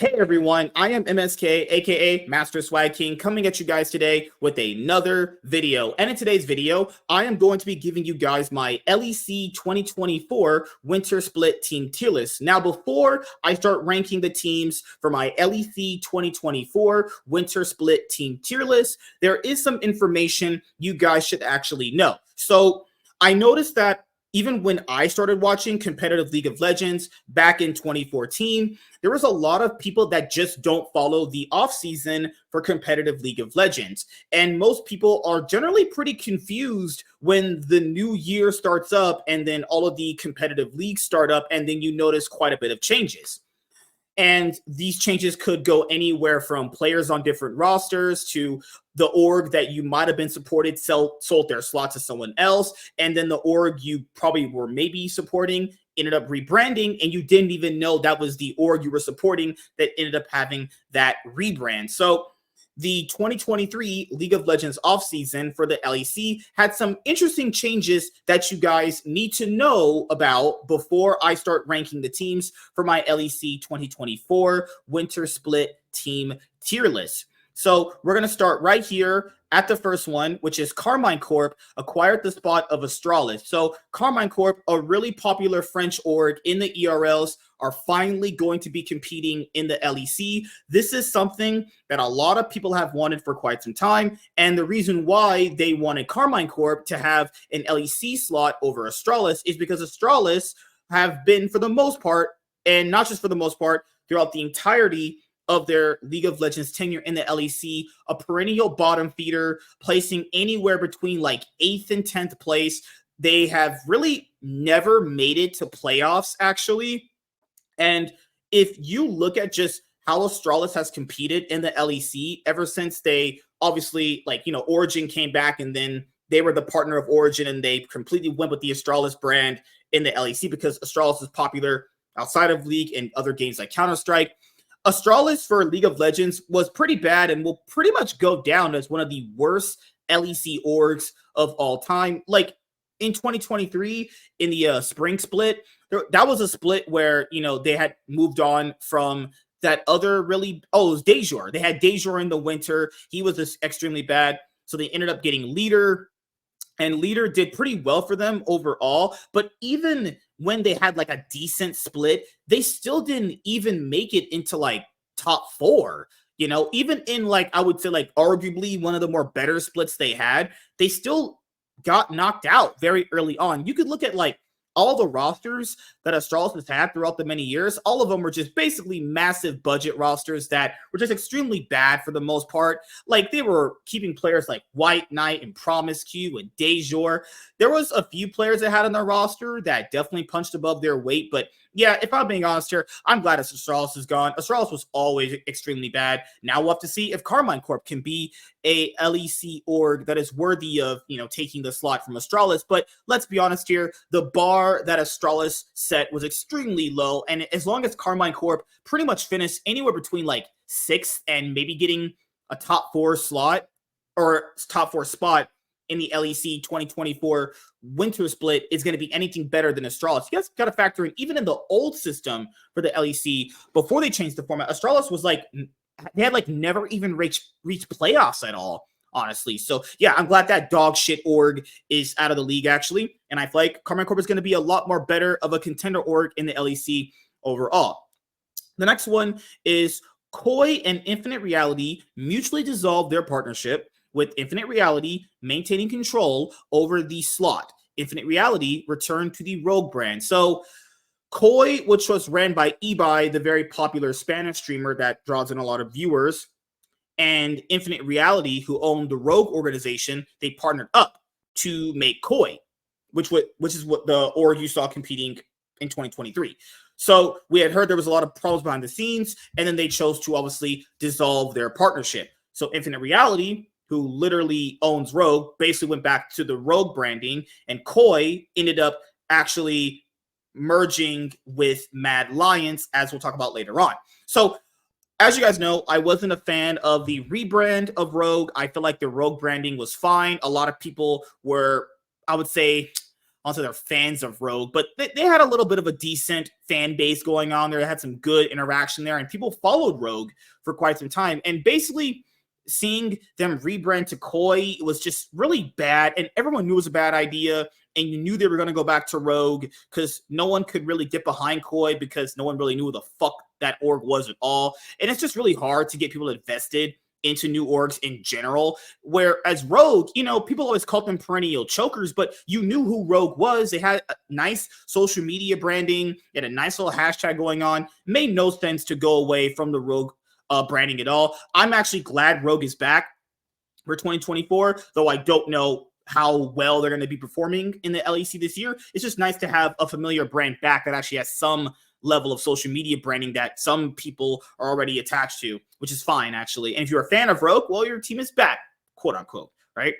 Hey everyone, I am MSK, aka Master Swag King, coming at you guys today with another video. And in today's video, I am going to be giving you guys my LEC 2024 Winter Split Team Tier List. Now, before I start ranking the teams for my LEC 2024 Winter Split Team Tier List, there is some information you guys should actually know. So I noticed that even when I started watching competitive League of Legends back in 2014, there was a lot of people that just don't follow the offseason for competitive League of Legends. And most people are generally pretty confused when the new year starts up and then all of the competitive leagues start up, and then you notice quite a bit of changes. And these changes could go anywhere from players on different rosters to the org that you might have been supported sold their slot to someone else. And then the org you probably were maybe supporting ended up rebranding, and you didn't even know that was the org you were supporting that ended up having that rebrand. So the 2023 League of Legends offseason for the LEC had some interesting changes that you guys need to know about before I start ranking the teams for my LEC 2024 Winter Split Team Tier List. So we're going to start right here at the first one, which is Carmine Corp acquired the spot of Astralis. So Carmine Corp, a really popular French org in the ERLs, are finally going to be competing in the LEC. This is something that a lot of people have wanted for quite some time. And the reason why they wanted Carmine Corp to have an LEC slot over Astralis is because Astralis have been, for the most part, and not just for the most part, throughout the entirety of their League of Legends tenure in the LEC, a perennial bottom feeder, placing anywhere between like 8th and 10th place. They have really never made it to playoffs, actually. And if you look at just how Astralis has competed in the LEC ever since they obviously, Origin came back, and then they were the partner of Origin, and they completely went with the Astralis brand in the LEC because Astralis is popular outside of League and other games like Counter-Strike. Astralis for League of Legends was pretty bad and will pretty much go down as one of the worst LEC orgs of all time. Like in 2023, in the spring split, that was a split where, they had moved on from that other it was Dejor. They had Dejor in the winter. He was just extremely bad. So they ended up getting Leader, and Leader did pretty well for them overall. But even when they had like a decent split, they still didn't even make it into like top 4. Even in I would say arguably one of the more better splits they had, they still got knocked out very early on. You could look at all the rosters that Astralis has had throughout the many years. All of them were just basically massive budget rosters that were just extremely bad for the most part. They were keeping players like White Knight and Promise Q and Dejor. There was a few players that had on their roster that definitely punched above their weight, but yeah, if I'm being honest here, I'm glad Astralis is gone. Astralis was always extremely bad. Now we'll have to see if Carmine Corp can be a LEC org that is worthy of, taking the slot from Astralis. But let's be honest here, the bar that Astralis set was extremely low. And as long as Carmine Corp pretty much finished anywhere between 6th and maybe getting a top 4 slot or top 4 spot in the LEC 2024 Winter Split is going to be anything better than Astralis. You guys got to factor in, even in the old system for the LEC, before they changed the format, Astralis was they had never even reached playoffs at all, honestly. So yeah, I'm glad that dog shit org is out of the league, actually. And I feel like Carmine Corp is going to be a lot more better of a contender org in the LEC overall. The next one is Koi and Infinite Reality mutually dissolved their partnership, with Infinite Reality maintaining control over the slot. Infinite Reality returned to the Rogue brand. So Koi, which was ran by Ibai, the very popular Spanish streamer that draws in a lot of viewers, and Infinite Reality, who owned the Rogue organization, they partnered up to make Koi, which is what the org you saw competing in 2023. So we had heard there was a lot of problems behind the scenes, and then they chose to obviously dissolve their partnership. So Infinite Reality, who literally owns Rogue, basically went back to the Rogue branding, and Koi ended up actually merging with Mad Lions, as we'll talk about later on. So as you guys know, I wasn't a fan of the rebrand of Rogue. I feel like the Rogue branding was fine. A lot of people were, I would say, also they're fans of Rogue, but they had a little bit of a decent fan base going on there. They had some good interaction there, and people followed Rogue for quite some time. And basically, seeing them rebrand to Koi was just really bad, and everyone knew it was a bad idea, and you knew they were going to go back to Rogue because no one could really get behind Koi because no one really knew who the fuck that org was at all. And it's just really hard to get people invested into new orgs in general, whereas Rogue, people always called them perennial chokers, but you knew who Rogue was. They had a nice social media branding, they had a nice little hashtag going on. It made no sense to go away from the Rogue branding at all. I'm actually glad Rogue is back for 2024, though I don't know how well they're going to be performing in the LEC this year. It's just nice to have a familiar brand back that actually has some level of social media branding that some people are already attached to, which is fine, actually. And if you're a fan of Rogue, well, your team is back, quote unquote, right?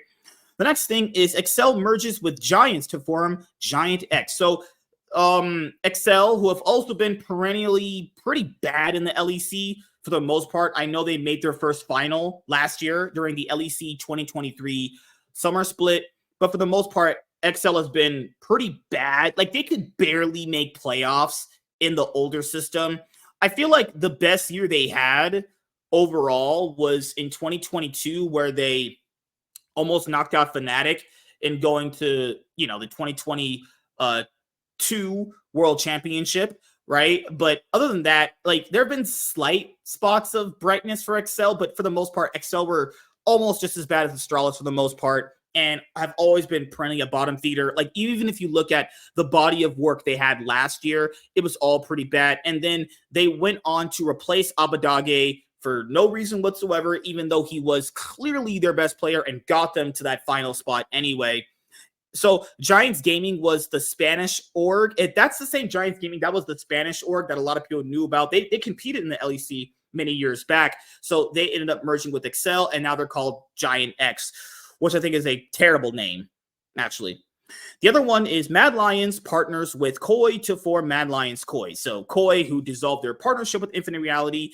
The next thing is Excel merges with Giants to form Giant X. So Excel, who have also been perennially pretty bad in the LEC for the most part. I know they made their first final last year during the LEC 2023 summer split, but for the most part, Excel has been pretty bad. Like, they could barely make playoffs in the older system. I feel like the best year they had overall was in 2022, where they almost knocked out Fnatic in going to, the 2022 World Championship, right? But other than that, like, there have been slight spots of brightness for Excel, but for the most part, Excel were almost just as bad as Astralis for the most part, and I've always been perennially a bottom feeder. Like, even if you look at the body of work they had last year, it was all pretty bad. And then they went on to replace Abadage for no reason whatsoever, even though he was clearly their best player and got them to that final spot anyway. So Giants Gaming was the Spanish org. That's the same Giants Gaming. That was the Spanish org that a lot of people knew about. They competed in the LEC many years back. So they ended up merging with Excel, and now they're called Giant X, which I think is a terrible name, actually. The other one is Mad Lions partners with Koi to form Mad Lions Koi. So Koi, who dissolved their partnership with Infinite Reality,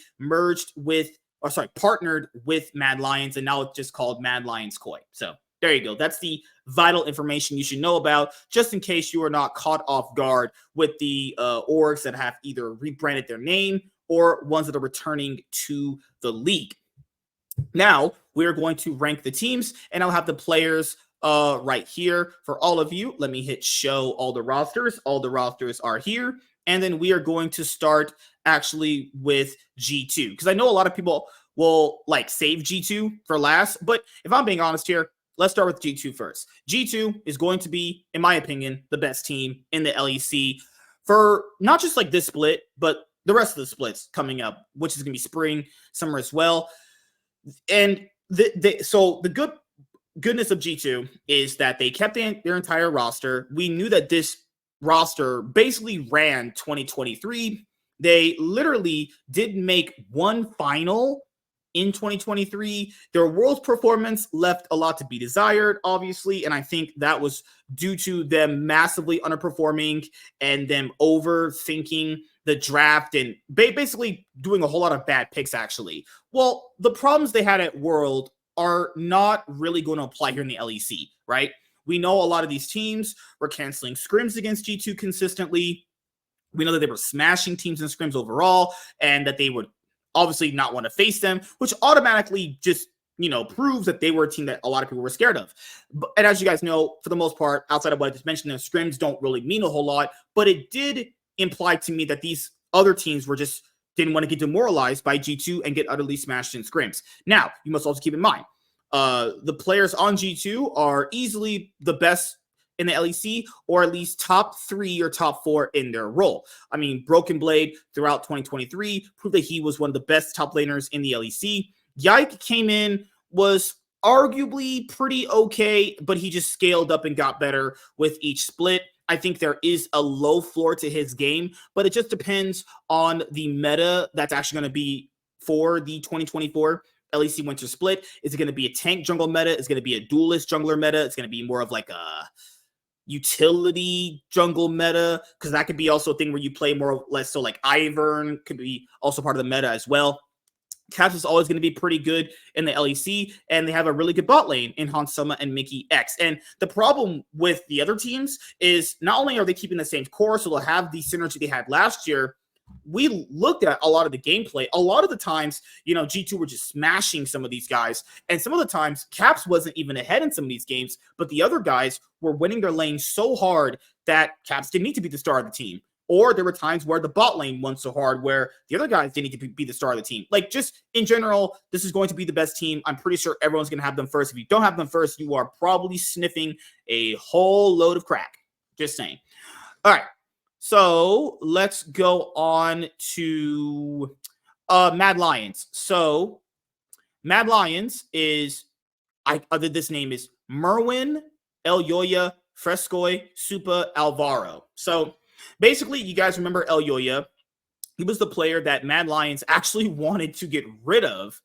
partnered with Mad Lions, and now it's just called Mad Lions Koi. So there you go. That's the vital information you should know about, just in case you are not caught off guard with the orgs that have either rebranded their name or ones that are returning to the league. Now, we're going to rank the teams, and I'll have the players right here for all of you. Let me hit show all the rosters. All the rosters are here. And then we are going to start actually with G2, because I know a lot of people will save G2 for last. But if I'm being honest here, let's start with G2 first. G2 is going to be, in my opinion, the best team in the LEC for not just this split, but the rest of the splits coming up, which is going to be spring, summer as well. And so the goodness of G2 is that they kept their entire roster. We knew that this roster basically ran 2023. They literally didn't make one final in 2023. Their Worlds performance left a lot to be desired, obviously, and I think that was due to them massively underperforming and them overthinking the draft and basically doing a whole lot of bad picks, actually. Well, the problems they had at World are not really going to apply here in the LEC, right? We know a lot of these teams were canceling scrims against G2 consistently. We know that they were smashing teams in scrims overall, and that they would obviously not want to face them, which automatically just, proves that they were a team that a lot of people were scared of. And as you guys know, for the most part, outside of what I just mentioned, the scrims don't really mean a whole lot, but it did imply to me that these other teams didn't want to get demoralized by G2 and get utterly smashed in scrims. Now, you must also keep in mind, the players on G2 are easily the best in the LEC, or at least top 3 or top 4 in their role. I mean, Broken Blade throughout 2023 proved that he was one of the best top laners in the LEC. Yike came in, was arguably pretty okay, but he just scaled up and got better with each split. I think there is a low floor to his game, but it just depends on the meta that's actually going to be for the 2024 LEC Winter Split. Is it going to be a tank jungle meta? Is it going to be a duelist jungler meta? It's going to be more of a utility jungle meta, because that could be also a thing where you play more or less. So Ivern could be also part of the meta as well. Caps is always going to be pretty good in the LEC, and they have a really good bot lane in Hansama and Mickey X. And the problem with the other teams is not only are they keeping the same core, so they'll have the synergy they had last year. We looked at a lot of the gameplay. A lot of the times, G2 were just smashing some of these guys. And some of the times, Caps wasn't even ahead in some of these games, but the other guys were winning their lane so hard that Caps didn't need to be the star of the team. Or there were times where the bot lane won so hard where the other guys didn't need to be the star of the team. Like, just in general, this is going to be the best team. I'm pretty sure everyone's going to have them first. If you don't have them first, you are probably sniffing a whole load of crack. Just saying. All right. So let's go on to Mad Lions. So Mad Lions is, this name is Merwin, Elyoya, Frescoy, Supa, Alvaro. So basically, you guys remember Elyoya. He was the player that Mad Lions actually wanted to get rid of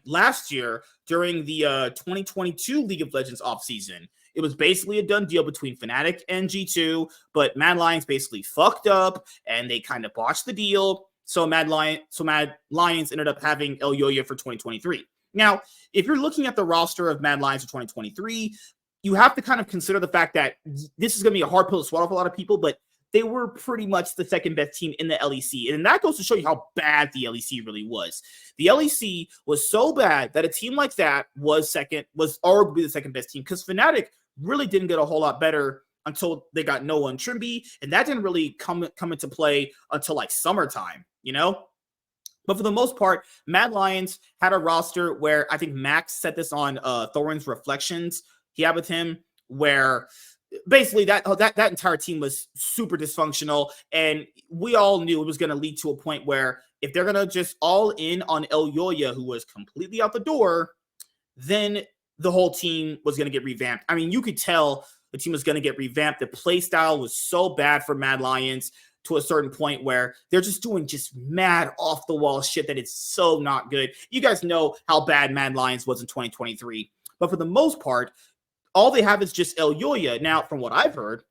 last year during the 2022 League of Legends offseason. It was basically a done deal between Fnatic and G2, but Mad Lions basically fucked up and they kind of botched the deal. So Mad Lions ended up having Elyoya for 2023. Now, if you're looking at the roster of Mad Lions for 2023, you have to kind of consider the fact that this is going to be a hard pill to swallow for a lot of people, but they were pretty much the second best team in the LEC. And that goes to show you how bad the LEC really was. The LEC was so bad that a team like that was arguably the second best team, because Fnatic really didn't get a whole lot better until they got Noah and Trimby, and that didn't really come into play until like summertime, But for the most part, Mad Lions had a roster where I think Max said this on Thorin's Reflections he had with him, where basically that entire team was super dysfunctional, and we all knew it was going to lead to a point where if they're going to just all in on Elyoya, who was completely out the door, then the whole team was going to get revamped. I mean, you could tell the team was going to get revamped. The play style was so bad for Mad Lions to a certain point where they're just doing just mad off the wall shit that it's so not good. You guys know how bad Mad Lions was in 2023. But for the most part, all they have is just Elyoya. Now, from what I've heard,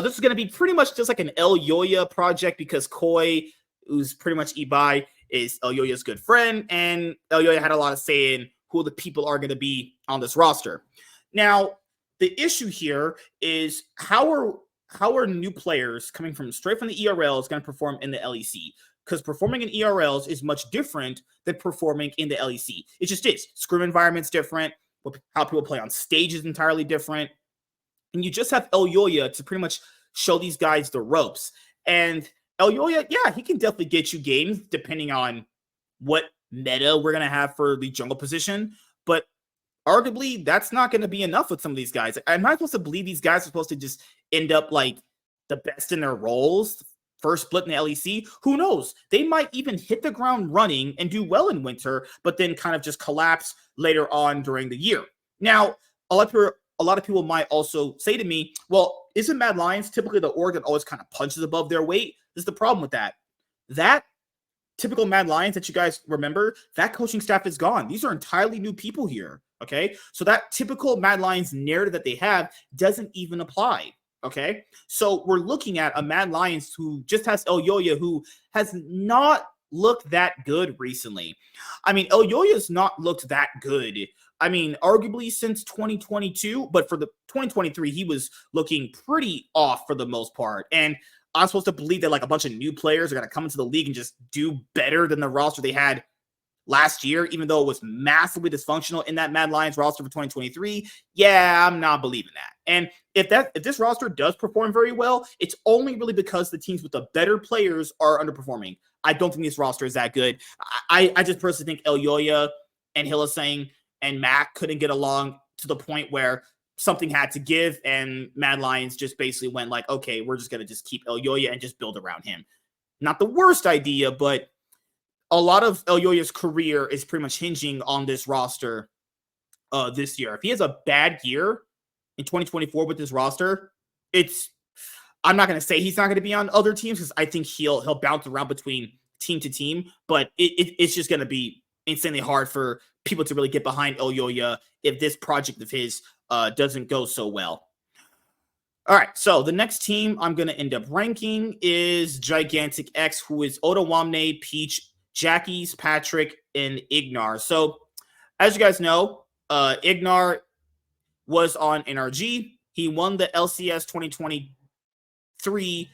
this is going to be pretty much just like an Elyoya project, because Koi, who's pretty much Ibai, is Elyoya's good friend, and Elyoya had a lot of say in who the people are going to be on this roster. Now, the issue here is how are new players coming straight from the ERLs going to perform in the LEC? Because performing in ERLs is much different than performing in the LEC. It just is. Scrim environment's different. How people play on stage is entirely different. And you just have Elyoya to pretty much show these guys the ropes. And Elyoya, yeah, he can definitely get you games depending on what meta we're going to have for the jungle position. But arguably, that's not going to be enough with some of these guys. I'm not supposed to believe these guys are supposed to just end up like the best in their roles, first split in the LEC. Who knows? They might even hit the ground running and do well in winter, but then kind of just collapse later on during the year. Now, a lot of people might also say to me, well, isn't Mad Lions typically the org that always kind of punches above their weight? This is the problem with that. That typical Mad Lions that you guys remember, that coaching staff is gone. These are entirely new people here, okay? So that typical Mad Lions narrative that they have doesn't even apply, okay? So we're looking at a Mad Lions who just has Elyoya, who has not looked that good recently. I mean, Elyoya's not looked that good. I mean, arguably since 2022, but for the 2023, he was looking pretty off for the most part. And I'm supposed to believe that like a bunch of new players are going to come into the league and just do better than the roster they had last year, even though it was massively dysfunctional in that Mad Lions roster for 2023. Yeah, I'm not believing that. And if this roster does perform very well, it's only really because the teams with the better players are underperforming. I don't think this roster is that good. I just personally think Elyoya and Hylissang and Mac couldn't get along to the point where something had to give, and Mad Lions just basically went like, okay, we're just going to just keep Elyoya and just build around him. Not the worst idea, but a lot of Elyoya's career is pretty much hinging on this roster this year. If he has a bad year in 2024 with this roster, I'm not going to say he's not going to be on other teams, because I think he'll bounce around between team to team, but it's just going to be insanely hard for people to really get behind Elyoya if this project of his doesn't go so well. All right, so the next team I'm going to end up ranking is Gigantic X, who is Otawamne, Peach, Jackie's, Patrick, and Ignar. So, as you guys know, Ignar was on NRG. He won the LCS 2023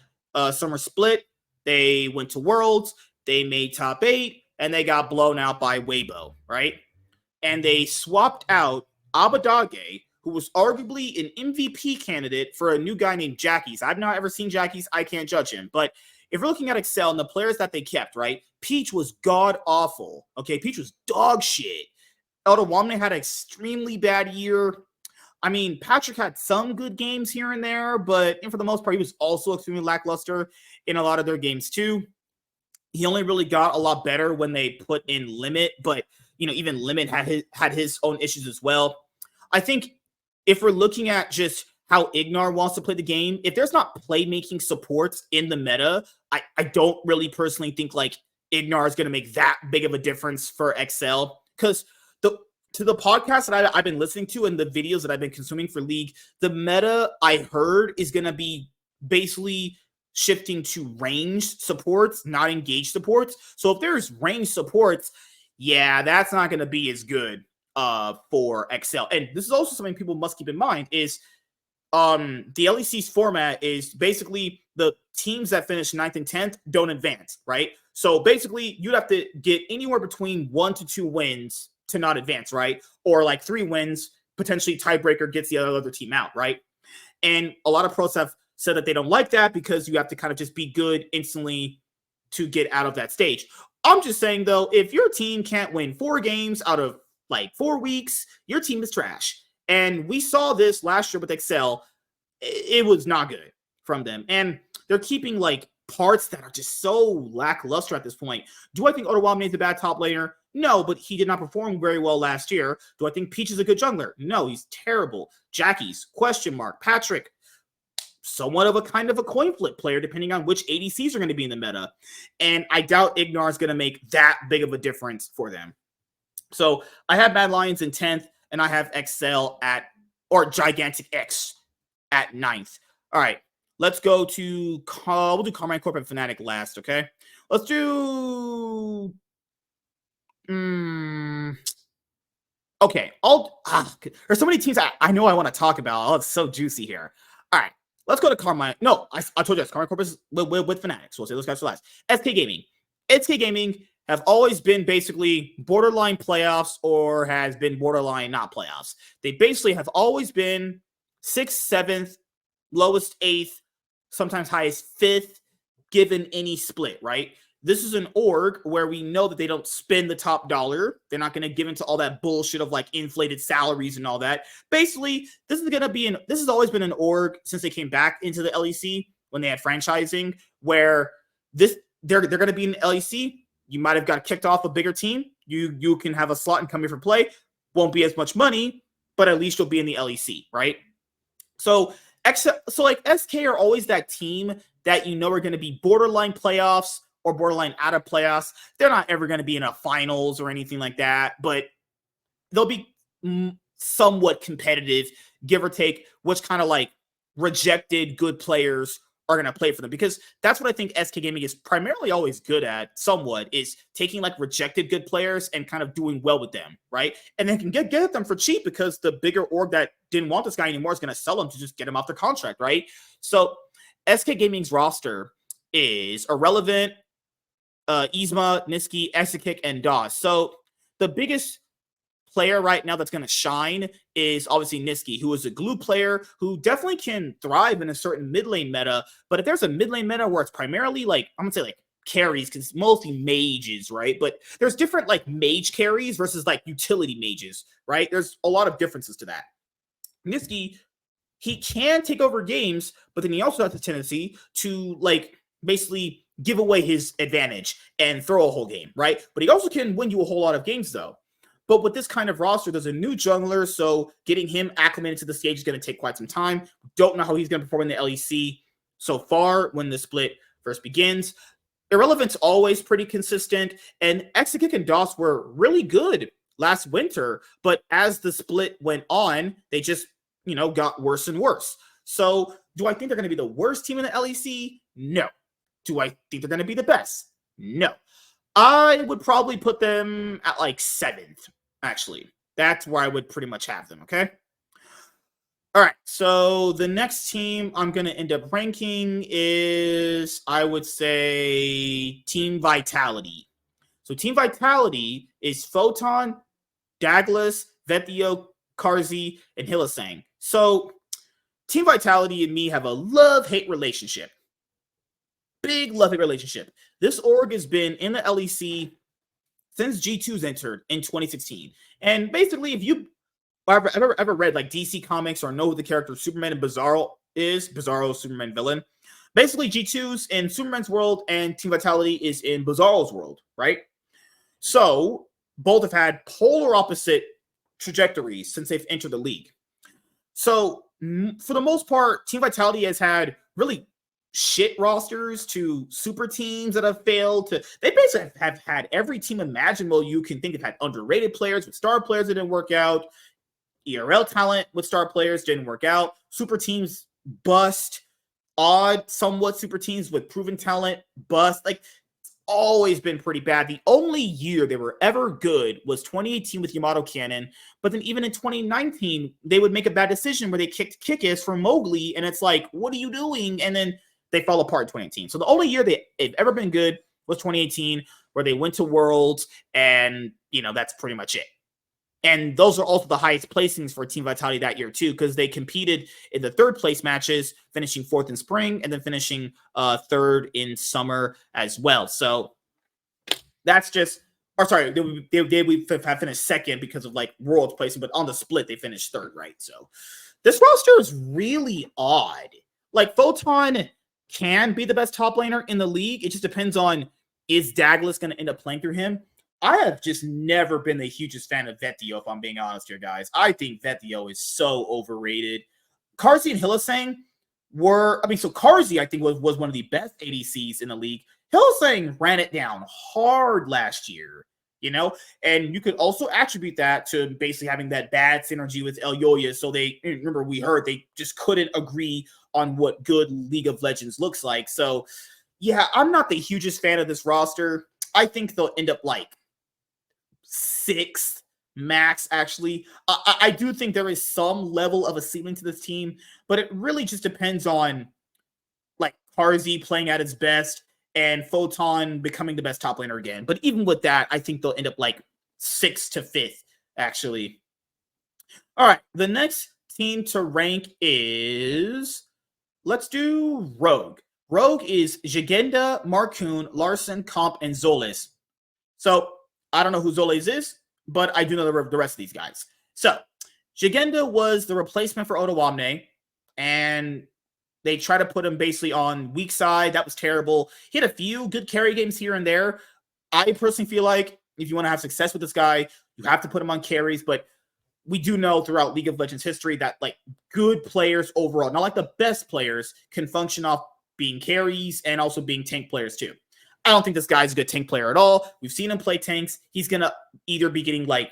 summer split. They went to Worlds. They made top 8, and they got blown out by Weibo, right? And they swapped out Abadage, who was arguably an MVP candidate, for a new guy named Jackie's. I've not ever seen Jackie's. I can't judge him. But if we're looking at Excel and the players that they kept, right? Peach was god-awful. Okay, Peach was dog shit. Eldawamne had an extremely bad year. I mean, Patrick had some good games here and there, but for the most part, he was also extremely lackluster in a lot of their games too. He only really got a lot better when they put in Limit, but even Limit had his own issues as well. I think if we're looking at just how Ignar wants to play the game, if there's not playmaking supports in the meta, I don't really personally think like Ignar is going to make that big of a difference for Excel, because to the podcast that I've been listening to and the videos that I've been consuming for League, the meta I heard is going to be basically shifting to ranged supports, not engaged supports. So if there's ranged supports, yeah, that's not going to be as good for Excel. And this is also something people must keep in mind is the LEC's format is basically the teams that finish 9th and 10th don't advance, right? So basically you'd have to get anywhere between 1 to 2 wins to not advance, right? Or like 3 wins, potentially tiebreaker gets the other team out, right? And a lot of pros have said that they don't like that because you have to kind of just be good instantly to get out of that stage. I'm just saying, though, if your team can't win 4 games out of like 4 weeks, your team is trash. And we saw this last year with Excel. It was not good from them. And they're keeping like parts that are just so lackluster at this point. Do I think Eldawamne is a bad top laner? No, but he did not perform very well last year. Do I think Peach is a good jungler? No, he's terrible. Jackie's, question mark. Patrick, somewhat of a kind of a coin flip player, depending on which ADCs are going to be in the meta. And I doubt Ignar is going to make that big of a difference for them. So I have Mad Lions in 10th, and I have Excel or Gigantic X at 9th. All right, let's go to, we'll do Carmine Corp and Fnatic last, okay? Let's do, okay, there's so many teams I know I want to talk about. Oh, it's so juicy here. All right, let's go to Carmine. No, I told you this. Carmine Corp is with Fnatic, so we'll say those guys for last. SK Gaming. SK Gaming have always been basically borderline playoffs or has been borderline not playoffs. They basically have always been 6th, 7th, lowest 8th, sometimes highest 5th, given any split, right? This is an org where we know that they don't spend the top dollar. They're not going to give into all that bullshit of like inflated salaries and all that. Basically, this has always been an org since they came back into the LEC when they had franchising, where they're going to be in the LEC. You might have got kicked off a bigger team. You can have a slot and come here for play. Won't be as much money, but at least you'll be in the LEC, right? So like SK are always that team that are going to be borderline playoffs or borderline out of playoffs. They're not ever going to be in a finals or anything like that, but they'll be somewhat competitive, give or take, which kind of like rejected good players are going to play for them, because that's what I think SK Gaming is primarily always good at, somewhat, is taking like rejected good players and kind of doing well with them, right? And they can get them for cheap because the bigger org that didn't want this guy anymore is going to sell them to just get him off their contract, right? So SK Gaming's roster is Irrelevant, Yzma, Niski, Exekick, and DOS. So the biggest player right now that's going to shine is obviously Niski, who is a glue player who definitely can thrive in a certain mid lane meta. But if there's a mid lane meta where it's primarily like, I'm going to say like carries, because mostly mages, right? But there's different like mage carries versus like utility mages, right? There's a lot of differences to that. Niski, he can take over games, but then he also has the tendency to like basically give away his advantage and throw a whole game, right? But he also can win you a whole lot of games though. But with this kind of roster, there's a new jungler, so getting him acclimated to the stage is going to take quite some time. Don't know how he's going to perform in the LEC so far when the split first begins. Irrelevant's always pretty consistent, and Exekick and DOS were really good last winter, but as the split went on, they just, got worse and worse. So do I think they're going to be the worst team in the LEC? No. Do I think they're going to be the best? No. I would probably put them at like 7th, actually. That's where I would pretty much have them, okay? All right, so the next team I'm going to end up ranking is, I would say, Team Vitality. So Team Vitality is Photon, Douglas, Vethio, Karzi, and Hillisang. So Team Vitality and me have a love-hate relationship. Big love-hate relationship. This org has been in the LEC since G2's entered in 2016. And basically, if you ever read like DC Comics or know who the character Superman and Bizarro is, Bizarro's Superman villain, basically G2's in Superman's world and Team Vitality is in Bizarro's world, right? So both have had polar opposite trajectories since they've entered the league. So for the most part, Team Vitality has had really shit rosters to super teams that have failed to. They basically have had every team imaginable you can think of. Had underrated players with star players that didn't work out. ERL talent with star players didn't work out. Super teams bust. Odd, somewhat super teams with proven talent bust. Like, always been pretty bad. The only year they were ever good was 2018 with Yamato Cannon. But then even in 2019, they would make a bad decision where they kicked Kickus from Mowgli. And it's like, what are you doing? And then they fell apart in 2018. So the only year they've ever been good was 2018, where they went to Worlds. And, that's pretty much it. And those are also the highest placings for Team Vitality that year, too, because they competed in the third place matches, finishing 4th in spring and then finishing 3rd in summer as well. So that's just, they have finished 2nd because of like World's placing, but on the split, they finished 3rd, right? So this roster is really odd. Like, Photon can be the best top laner in the league. It just depends on, is Douglas going to end up playing through him? I have just never been the hugest fan of Vethio, if I'm being honest here, guys. I think Vethio is so overrated. Karzi and Hillisang so Karzi, I think, was one of the best ADCs in the league. Hillisang ran it down hard last year, and you could also attribute that to basically having that bad synergy with Elyoya. So we heard they just couldn't agree on what good League of Legends looks like. So, yeah, I'm not the hugest fan of this roster. I think they'll end up like 6th max, actually. I do think there is some level of a ceiling to this team, but it really just depends on like Karzi playing at his best and Photon becoming the best top laner again. But even with that, I think they'll end up like 6th to 5th, actually. All right, the next team to rank is, let's do Rogue. Rogue is Jigenda, Marcoon, Larson, Comp, and Zolis. So I don't know who Zoles is, but I do know the rest of these guys. So Jigenda was the replacement for Otawamne, and they try to put him basically on weak side. That was terrible. He had a few good carry games here and there. I personally feel like if you want to have success with this guy, you have to put him on carries, but we do know throughout League of Legends history that like good players overall, not like the best players, can function off being carries and also being tank players too. I don't think this guy's a good tank player at all. We've seen him play tanks. He's going to either be getting like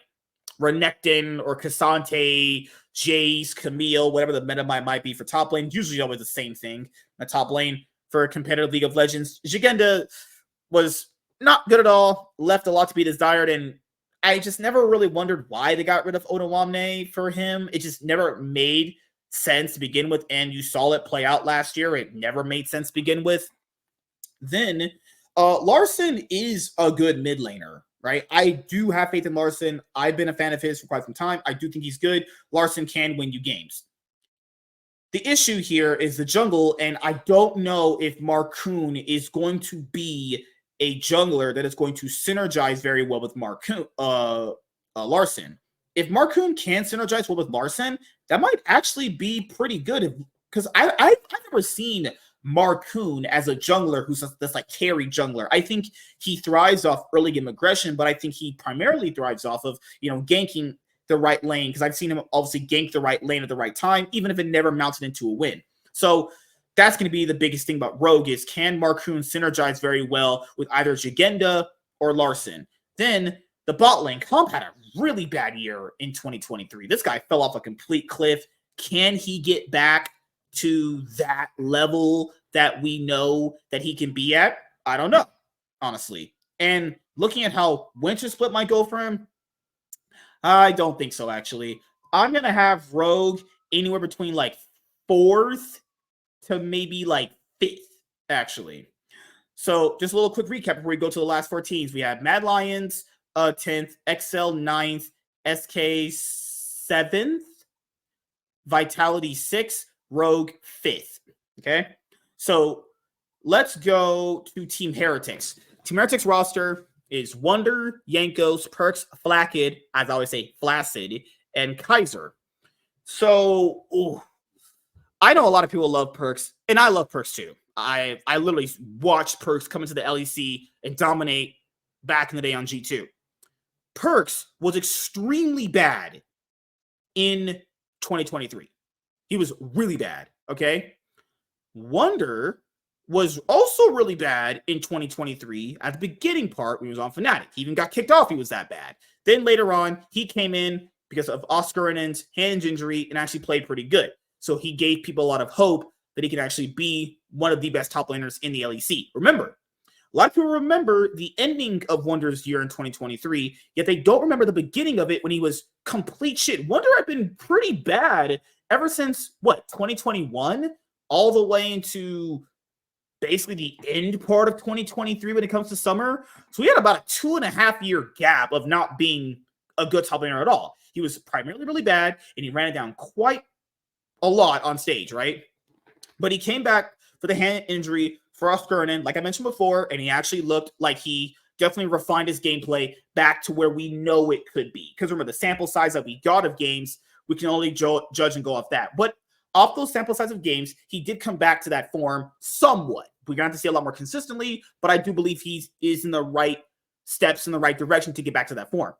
Renekton or Cassante, Jace, Camille, whatever the meta might be for top lane. Usually always the same thing. A top lane for a competitive League of Legends. Jigenda was not good at all. Left a lot to be desired. And I just never really wondered why they got rid of Otawamne for him. It just never made sense to begin with. And you saw it play out last year. It never made sense to begin with. Then Larson is a good mid laner, right? I do have faith in Larson. I've been a fan of his for quite some time. I do think he's good. Larson can win you games. The issue here is the jungle, and I don't know if Marcoon is going to be a jungler that is going to synergize very well with Larson. If Marcoon can synergize well with Larson, that might actually be pretty good. Because I've never seen Marcoon as a jungler who's this like carry jungler. I think he thrives off early game aggression, but I think he primarily thrives off of, ganking the right lane, because I've seen him obviously gank the right lane at the right time, even if it never mounted into a win. So that's going to be the biggest thing about Rogue is, can Marcoon synergize very well with either Jigenda or Larson? Then the bot lane, Comp had a really bad year in 2023. This guy fell off a complete cliff. Can he get back to that level that we know that he can be at? I don't know, honestly. And looking at how Winter Split might go for him, I don't think so, actually. I'm going to have Rogue anywhere between like 4th to maybe like 5th, actually. So just a little quick recap before we go to the last 4 teams. We have Mad Lions 10th, XL 9th, SK 7th, Vitality 6th, Rogue 5th. Okay, so let's go to Team Heretics. Team Heretics roster is Wonder, Yankos, Perks, Flaccid, as I always say, Flaccid, and Kaiser. So, I know a lot of people love Perks, and I love Perks too. I literally watched Perks come into the LEC and dominate back in the day on G2. Perks was extremely bad in 2023. He was really bad, okay? Wonder was also really bad in 2023 at the beginning part when he was on Fnatic. He even got kicked off. He was that bad. Then later on, he came in because of Oscarinen's hand injury and actually played pretty good. So he gave people a lot of hope that he could actually be one of the best top laners in the LEC. Remember, a lot of people remember the ending of Wonder's year in 2023, yet they don't remember the beginning of it when he was complete shit. Wonder had been pretty bad ever since, 2021? All the way into basically the end part of 2023 when it comes to summer. So we had about a 2.5-year gap of not being a good top laner at all. He was primarily really bad, and he ran it down quite a lot on stage, right? But he came back for the hand injury for Oscarinen, like I mentioned before, and he actually looked like he definitely refined his gameplay back to where we know it could be. Because remember, the sample size that we got of games, we can only judge and go off that. But off those sample size of games, he did come back to that form somewhat. We're going to have to see a lot more consistently, but I do believe he is in the right steps in the right direction to get back to that form.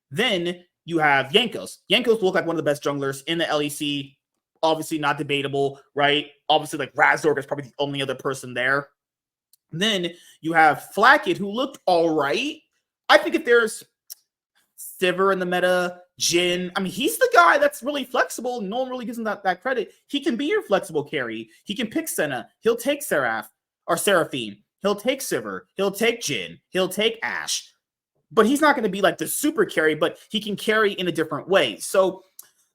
Then you have Yankos. Yankos look like one of the best junglers in the LEC. Obviously not debatable, right? Obviously, like Razork is probably the only other person there. Then you have Flaccid, who looked all right. I think if there's Sivir in the meta, Jin, I mean, he's the guy that's really flexible. No one really gives him that credit. He can be your flexible carry. He can pick Senna. He'll take Seraphine. He'll take Sivir. He'll take Jin. He'll take Ashe. But he's not going to be like the super carry, but he can carry in a different way. So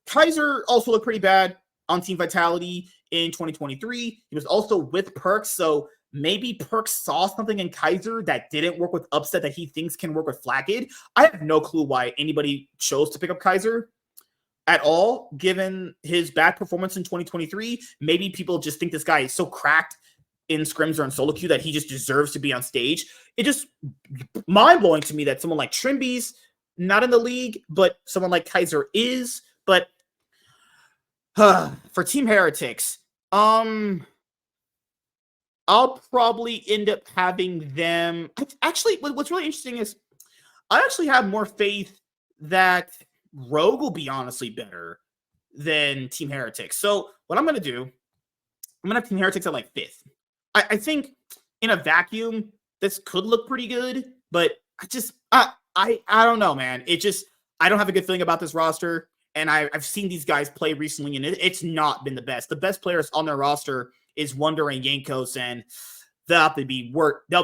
Kaiser also looked pretty bad on Team Vitality in 2023. He was also with Perks, so maybe Perks saw something in Kaiser that didn't work with Upset that he thinks can work with Flaccid. I have no clue why anybody chose to pick up Kaiser at all, given his bad performance in 2023. Maybe people just think this guy is so cracked in scrims or in solo queue that he just deserves to be on stage. It just mind-blowing to me that someone like Trimby's not in the league, but someone like Kaiser is. But for Team Heretics, I'll probably end up having them. Actually, what's really interesting is I actually have more faith that Rogue will be honestly better than Team Heretics. So what I'm going to do, I'm going to have Team Heretics at like 5th. I think in a vacuum, this could look pretty good, but I don't know, man. I don't have a good feeling about this roster. And I've seen these guys play recently, and it's not been the best. The best players on their roster is Wonder and Yankos, and they'll be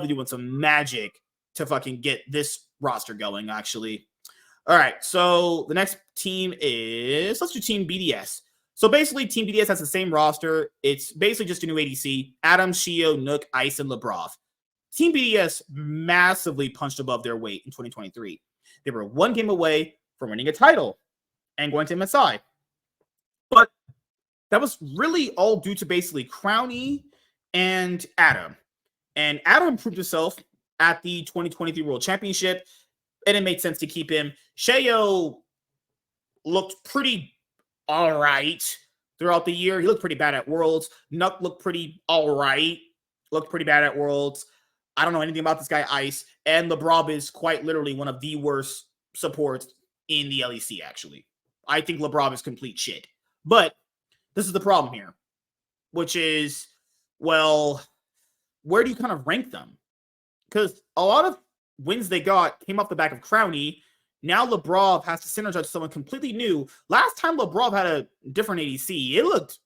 doing some magic to fucking get this roster going, actually. All right, so the next team is, let's do Team BDS. So basically, Team BDS has the same roster. It's basically just a new ADC. Adam, Shio, Nook, Ice, and Lebrov. Team BDS massively punched above their weight in 2023. They were one game away from winning a title and going to MSI. But that was really all due to basically Crownie and Adam. And Adam proved himself at the 2023 World Championship, and it made sense to keep him. Sheo looked pretty all right throughout the year. He looked pretty bad at Worlds. Nuck looked pretty all right. Looked pretty bad at Worlds. I don't know anything about this guy, Ice. And Lebrov is quite literally one of the worst supports in the LEC, actually. I think Lebrov is complete shit. But this is the problem here, which is, well, where do you kind of rank them? Because a lot of wins they got came off the back of Crownie. Now Lebrov has to synergize with someone completely new. Last time Lebrov had a different ADC, it looked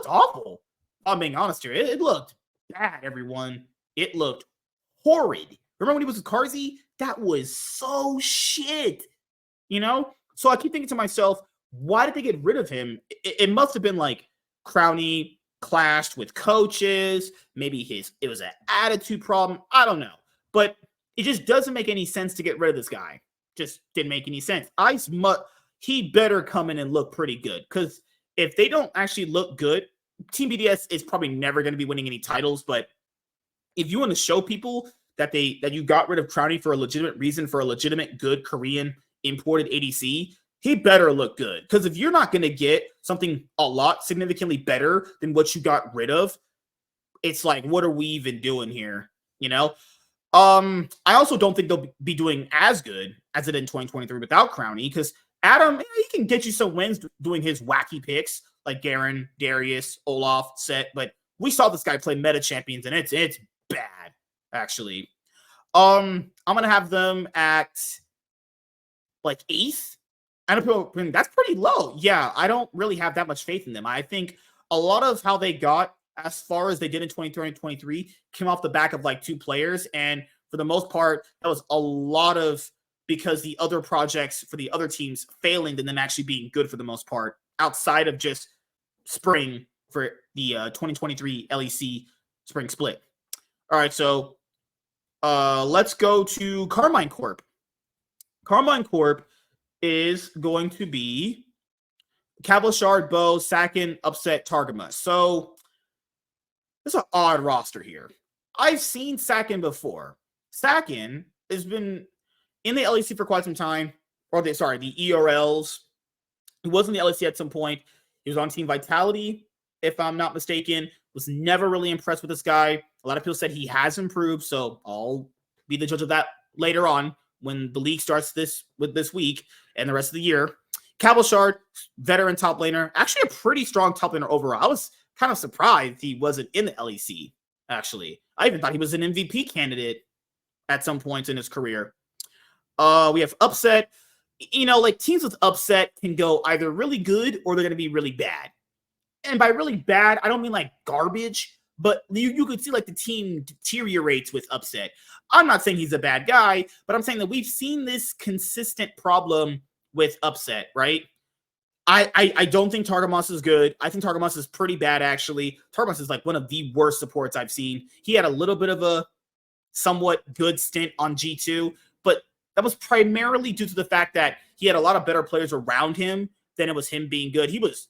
awful. I'm being honest here. It looked bad, everyone. It looked horrid Remember when he was with Carzy? That was so shit, you know? So I keep thinking to myself, why did they get rid of him? It must have been like Crownie clashed with coaches. Maybe it was an attitude problem. I don't know. But it just doesn't make any sense to get rid of this guy. Just didn't make any sense. He better come in and look pretty good, because if they don't actually look good, Team BDS is probably never going to be winning any titles. But if you want to show people that you got rid of Crownie for a legitimate reason, for a legitimate good Korean imported ADC, he better look good. Because if you're not going to get something a lot significantly better than what you got rid of, it's like, what are we even doing here? You know? I also don't think they'll be doing as good as it in 2023 without Crownie, because Adam, he can get you some wins doing his wacky picks like Garen, Darius, Olaf, Set, but we saw this guy play meta champions, and it's bad, actually. I'm gonna have them at like 8th. I don't know, that's pretty low. Yeah, I don't really have that much faith in them. I think a lot of how they got as far as they did in 2023 came off the back of like 2 players, and for the most part, that was a lot of because the other projects for the other teams failing and them actually being good for the most part, outside of just spring for the 2023 LEC spring split. All right, so let's go to Carmine Corp. Carmine Corp is going to be Cablashard, Bo, Sakin, Upset, Targamas. So there's an odd roster here. I've seen Sakin before. Sakin has been in the LEC for quite some time, the ERLs. He was in the LEC at some point. He was on Team Vitality, if I'm not mistaken. Was never really impressed with this guy. A lot of people said he has improved, so I'll be the judge of that later on when the league starts this week and the rest of the year. Cablashard, veteran top laner. Actually a pretty strong top laner overall. I was kind of surprised he wasn't in the LEC, actually. I even thought he was an MVP candidate at some points in his career. We have Upset. You know, like teams with Upset can go either really good or they're going to be really bad. And by really bad, I don't mean like garbage, but you could see like the team deteriorates with Upset. I'm not saying he's a bad guy, but I'm saying that we've seen this consistent problem with Upset, right? I don't think Targamas is good. I think Targamas is pretty bad, actually. Targamas is like one of the worst supports I've seen. He had a little bit of a somewhat good stint on G2, but that was primarily due to the fact that he had a lot of better players around him than it was him being good. He was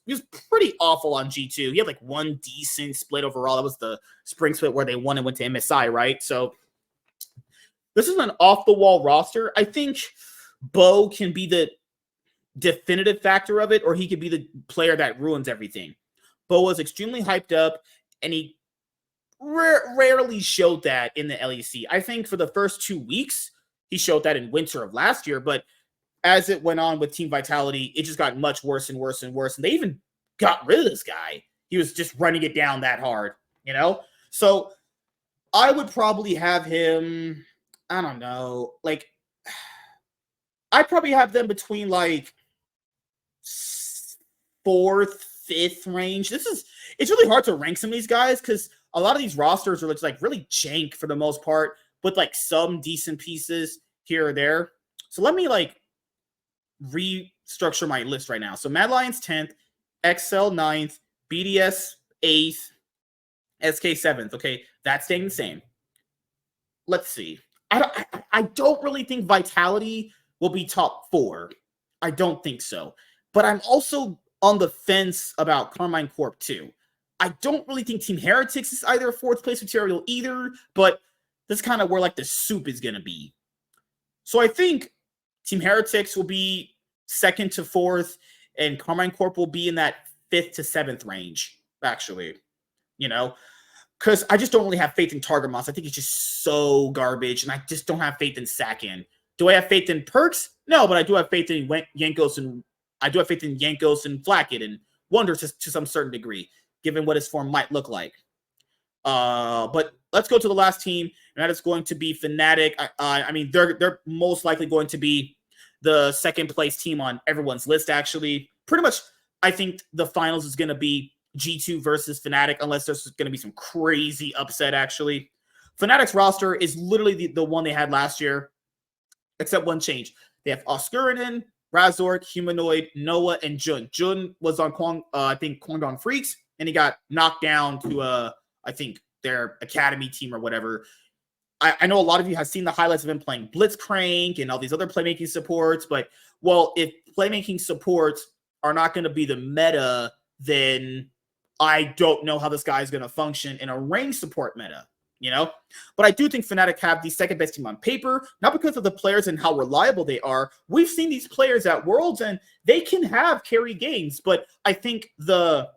pretty awful on G2. He had like one decent split overall. That was the spring split where they won and went to MSI, right? So this is an off-the-wall roster. I think Bo can be the definitive factor of it, or he could be the player that ruins everything. Bo was extremely hyped up, and he rarely showed that in the LEC. I think for the first 2 weeks, he showed that in winter of last year, but as it went on with Team Vitality, it just got much worse and worse and worse. And they even got rid of this guy. He was just running it down that hard, you know? So I would probably have him, I don't know, like, I'd probably have them between like 4th, 5th range. It's really hard to rank some of these guys because a lot of these rosters are like really jank for the most part, with like some decent pieces here or there. So let me like restructure my list right now. So Mad Lions 10th, XL 9th, BDS 8th, SK 7th. Okay, that's staying the same. Let's see. I don't really think Vitality will be top 4. I don't think so. But I'm also on the fence about Carmine Corp too. I don't really think Team Heretics is either a 4th place material either, but that's kind of where like the soup is going to be. So I think Team Heretics will be 2nd to 4th, and Carmine Corp will be in that 5th to 7th range, actually. You know, because I just don't really have faith in Targamas. I think he's just so garbage, and I just don't have faith in Sakin. Do I have faith in Perks? No, but I do have faith in Yankos, and I do have faith in Yankos and Flacket and Wonder to some certain degree, given what his form might look like. But let's go to the last team, and that is going to be Fnatic. I mean, they're most likely going to be the 2nd place team on everyone's list, actually. Pretty much, I think the finals is going to be G2 versus Fnatic, unless there's going to be some crazy upset, actually. Fnatic's roster is literally the one they had last year, except one change. They have Oscarinen, Razork, Humanoid, Noah, and Jun. Jun was on I think Kwangdong Freaks, and he got knocked down to I think their academy team or whatever. I know a lot of you have seen the highlights of him playing Blitzcrank and all these other playmaking supports, but well, if playmaking supports are not going to be the meta, then I don't know how this guy is going to function in a range support meta, you know? But I do think Fnatic have the second best team on paper, not because of the players and how reliable they are. We've seen these players at Worlds, and they can have carry games, but I think the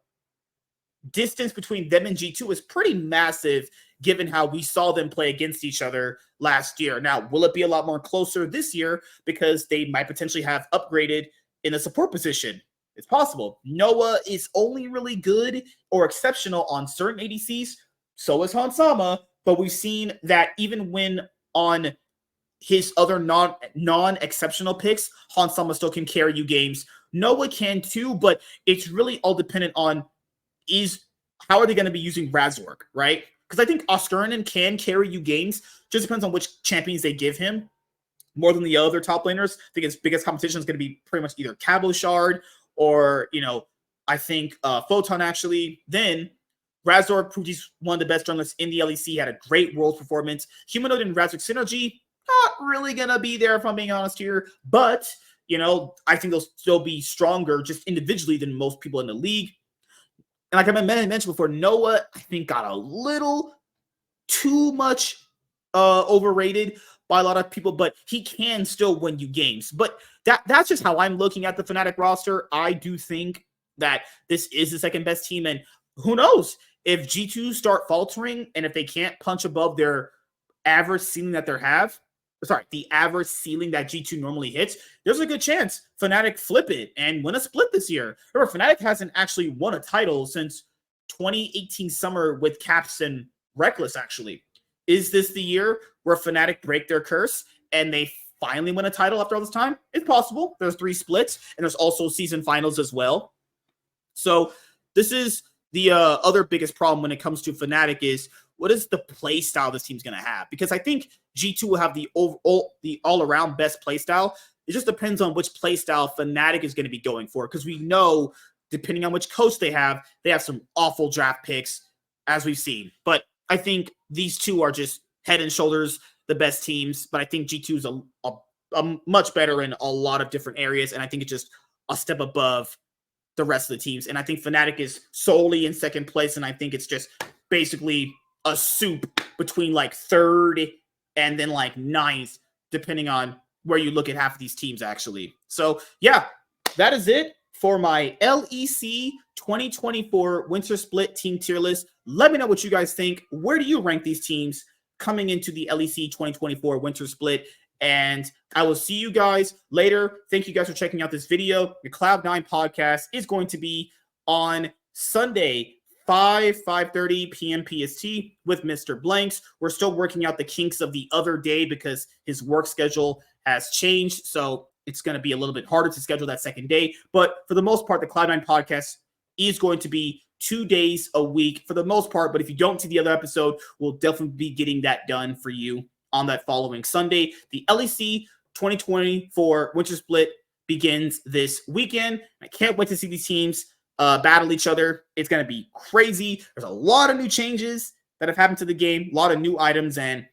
distance between them and G2 is pretty massive given how we saw them play against each other last year. Now, will it be a lot more closer this year because they might potentially have upgraded in a support position? It's possible. Noah is only really good or exceptional on certain ADCs. So is Hansama, but we've seen that even when on his other non-exceptional picks, Hansama still can carry you games. Noah can too, but it's really all dependent on how are they going to be using Razork, right? Because I think Oscarinen can carry you games. Just depends on which champions they give him more than the other top laners. I think his biggest competition is going to be pretty much either Cabochard or, I think Photon actually. Then Razork proved he's one of the best journalists in the LEC. He had a great Worlds performance. Humanoid and Razork synergy, not really going to be there if I'm being honest here. But, I think they'll still be stronger just individually than most people in the league. And like I mentioned before, Noah, I think, got a little too much overrated by a lot of people, but he can still win you games. But that's just how I'm looking at the Fnatic roster. I do think that this is the second best team, and who knows if G2 start faltering and if they can't punch above their average ceiling that the average ceiling that G2 normally hits, there's a good chance Fnatic flip it and win a split this year. Remember, Fnatic hasn't actually won a title since 2018 summer with Caps and Reckless, actually. Is this the year where Fnatic break their curse and they finally win a title after all this time? It's possible. There's 3 splits, and there's also season finals as well. So this is the other biggest problem when it comes to Fnatic is, what is the play style this team's going to have? Because I think G2 will have the all-around best play style. It just depends on which play style Fnatic is going to be going for. Because we know, depending on which coach they have some awful draft picks, as we've seen. But I think these two are just head and shoulders the best teams. But I think G2 is a much better in a lot of different areas. And I think it's just a step above the rest of the teams. And I think Fnatic is solely in second place. And I think it's just basically a soup between like third and then like ninth, depending on where you look at half of these teams, actually. So yeah, that is it for my LEC 2024 Winter Split team tier list. Let me know what you guys think. Where do you rank these teams coming into the LEC 2024 Winter Split? And I will see you guys later. Thank you guys for checking out this video. The Cloud9 podcast is going to be on Sunday, 5:30 p.m. PST with Mr. Blanks. We're still working out the kinks of the other day because his work schedule has changed. So it's going to be a little bit harder to schedule that second day. But for the most part, the Cloud9 podcast is going to be 2 days a week for the most part. But if you don't see the other episode, we'll definitely be getting that done for you on that following Sunday. The LEC 2024 Winter Split begins this weekend. I can't wait to see these teams battle each other. It's going to be crazy. There's a lot of new changes that have happened to the game, a lot of new items, and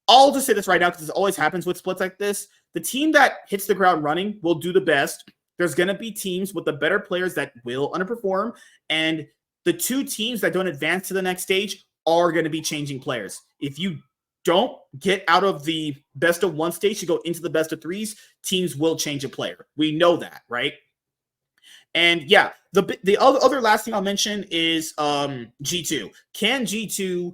I'll just say this right now because this always happens with splits like this. The team that hits the ground running will do the best. There's going to be teams with the better players that will underperform, and the 2 teams that don't advance to the next stage are going to be changing players. If you don't get out of the best of 1 stage to go into the best of 3s, teams will change a player. We know that, right? And yeah, the other last thing I'll mention is G2. Can G2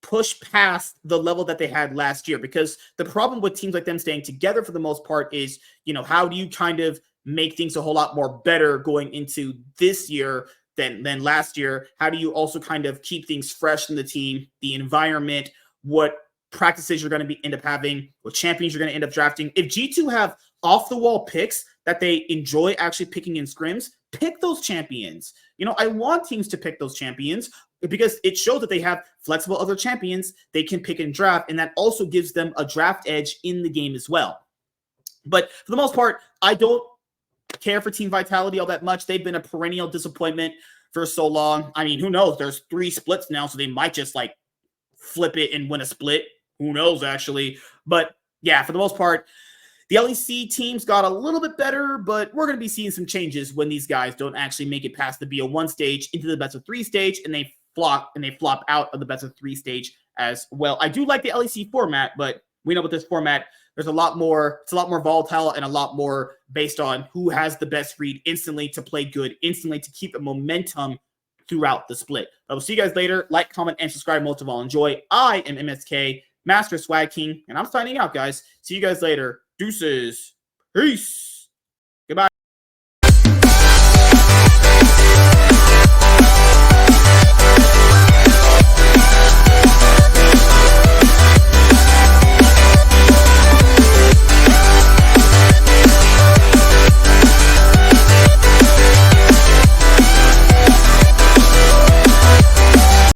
push past the level that they had last year? Because the problem with teams like them staying together for the most part is, how do you kind of make things a whole lot more better going into this year than last year? How do you also kind of keep things fresh in the team, the environment, what practices you're going to end up having, what champions you're going to end up drafting? If G2 have off-the-wall picks that they enjoy actually picking in scrims, pick those champions. I want teams to pick those champions. because it shows that they have flexible other champions they can pick and draft, and that also gives them a draft edge in the game as well. But for the most part, I don't care for Team Vitality all that much. They've been a perennial disappointment for so long. I mean, who knows? There's 3 splits now, so they might just like flip it and win a split. Who knows, actually? But yeah, for the most part, the LEC teams got a little bit better, but we're going to be seeing some changes when these guys don't actually make it past the BO1 stage into the best of 3 stage, and they flop out of the best of 3 stage as well. I do like the LEC format, but we know with this format, there's a lot more, it's a lot more volatile and a lot more based on who has the best read instantly to play good instantly to keep the momentum throughout the split. I will see you guys later. Like, comment, and subscribe. Most of all, enjoy. I am MSK, Master Swag King, and I'm signing out, guys. See you guys later. Deuces. Peace.